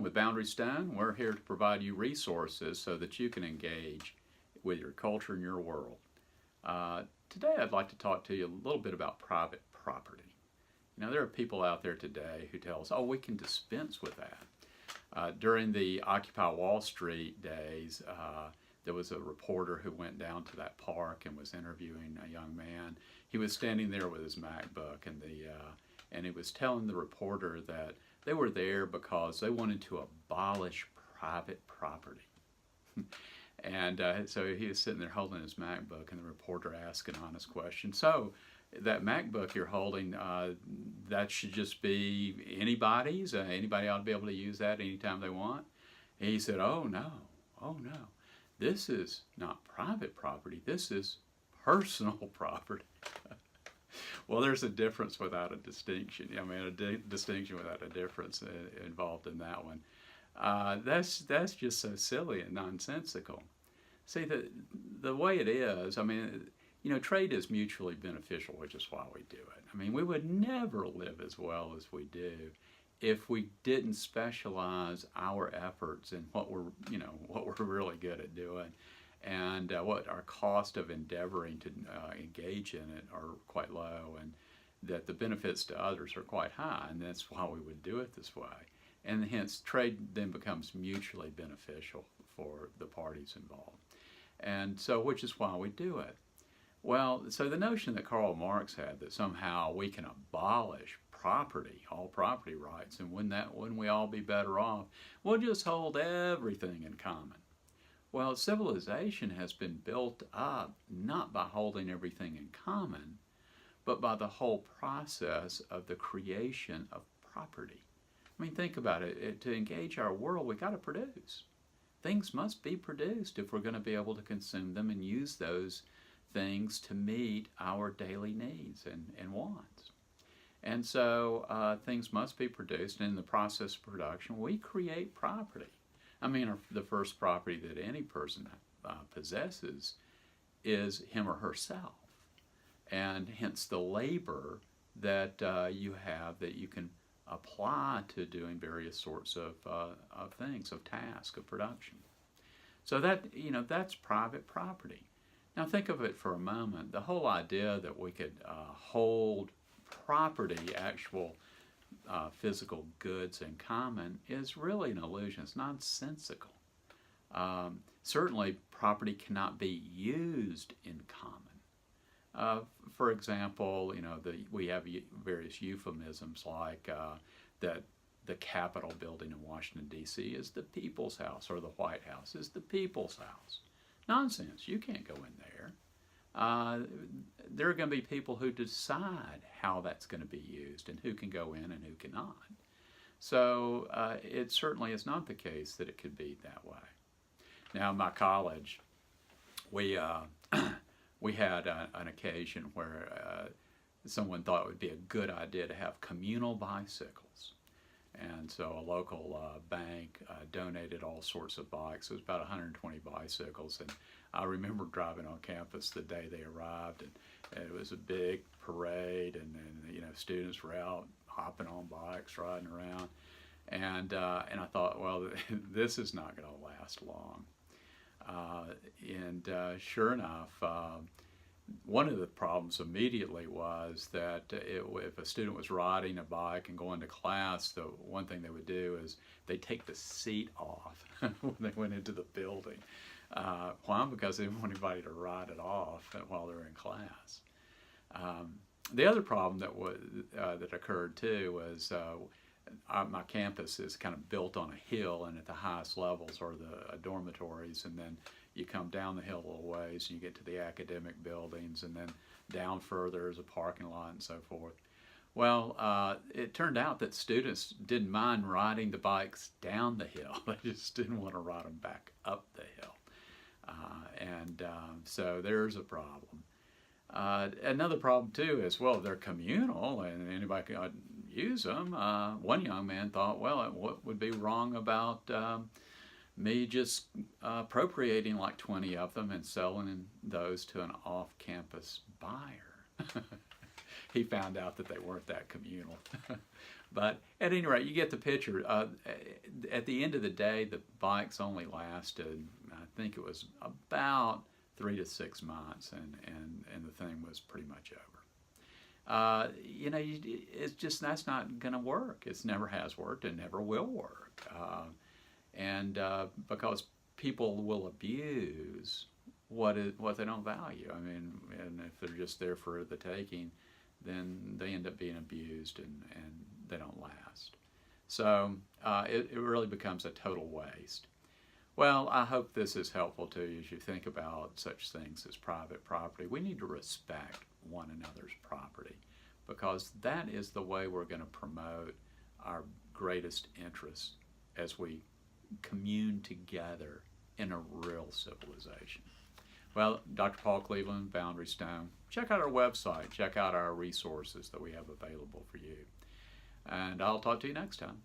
Stone with Boundary Stone. We're here to provide you resources so that you can engage with your culture and your world. Today I'd like to talk to you a little bit about private property. You know, there are people out there today who tell us, oh, we can dispense with that. During the Occupy Wall Street days, there was a reporter who went down to that park and was interviewing a young man. He was standing there with his MacBook, and he was telling the reporter that they were there because they wanted to abolish private property. And so he was sitting there holding his MacBook, and the reporter asked an honest question. So that MacBook you're holding, that should just be anybody's? Anybody ought to be able to use that anytime they want? And he said, oh no. This is not private property. This is personal property. Well, there's a difference without a distinction. I mean, a distinction without a difference involved in that one. That's just so silly and nonsensical. See, the way it is, I mean, you know, trade is mutually beneficial, which is why we do it. I mean, we would never live as well as we do if we didn't specialize our efforts in what we're really good at doing, and what our cost of endeavoring to engage in it are quite low, and that the benefits to others are quite high, and that's why we would do it this way. And hence, trade then becomes mutually beneficial for the parties involved. And so, which is why we do it. Well, so the notion that Karl Marx had that somehow we can abolish property, all property rights, and wouldn't we all be better off? We'll just hold everything in common. Well, civilization has been built up not by holding everything in common, but by the whole process of the creation of property. I mean, think about it. To engage our world, we got to produce. Things must be produced if we're going to be able to consume them and use those things to meet our daily needs and wants. And so things must be produced, and in the process of production, we create property. I mean, the first property that any person possesses is him or herself, and hence the labor that you have that you can apply to doing various sorts of things, of tasks, of production. So that, you know, that's private property. Now think of it for a moment. The whole idea that we could hold property, actual physical goods in common, is really an illusion. It's nonsensical. Certainly property cannot be used in common. For example, you know, we have various euphemisms like that the Capitol building in Washington, D.C. is the People's House, or the White House is the People's House. Nonsense. You can't go in there. There are going to be people who decide how that's going to be used and who can go in and who cannot. So it certainly is not the case that it could be that way. Now, in my college, we had an occasion where someone thought it would be a good idea to have communal bicycles. And so a local bank donated all sorts of bikes. It was about 120 bicycles. And I remember driving on campus the day they arrived, and it was a big parade, and you know, students were out hopping on bikes, riding around. And I thought, well, this is not going to last long. Sure enough, one of the problems immediately was that if a student was riding a bike and going to class, the one thing they would do is they'd take the seat off when they went into the building. Why? Because they didn't want anybody to ride it off while they were in class. The other problem that occurred too was my campus is kind of built on a hill, and at the highest levels are the dormitories, and then you come down the hill a little ways and you get to the academic buildings, and then down further is a parking lot and so forth. Well, it turned out that students didn't mind riding the bikes down the hill. They just didn't want to ride them back up the hill. So there's a problem. Another problem too is, well, they're communal and anybody can use them. One young man thought, well, what would be wrong about me just appropriating like 20 of them and selling those to an off-campus buyer? he found out that they weren't that communal. But at any rate, you get the picture. At the end of the day, the bikes only lasted, I think it was about 3 to 6 months, and the thing was pretty much over. You know, it's just, that's not going to work. It never has worked and never will work. Because people will abuse what they don't value. I mean, and if they're just there for the taking, then they end up being abused and they don't last. So it really becomes a total waste. Well, I hope this is helpful to you as you think about such things as private property. We need to respect one another's property, because that is the way we're going to promote our greatest interests as we commune together in a real civilization. Well, Dr. Paul Cleveland, Boundary Stone. Check out our website. Check out our resources that we have available for you. And I'll talk to you next time.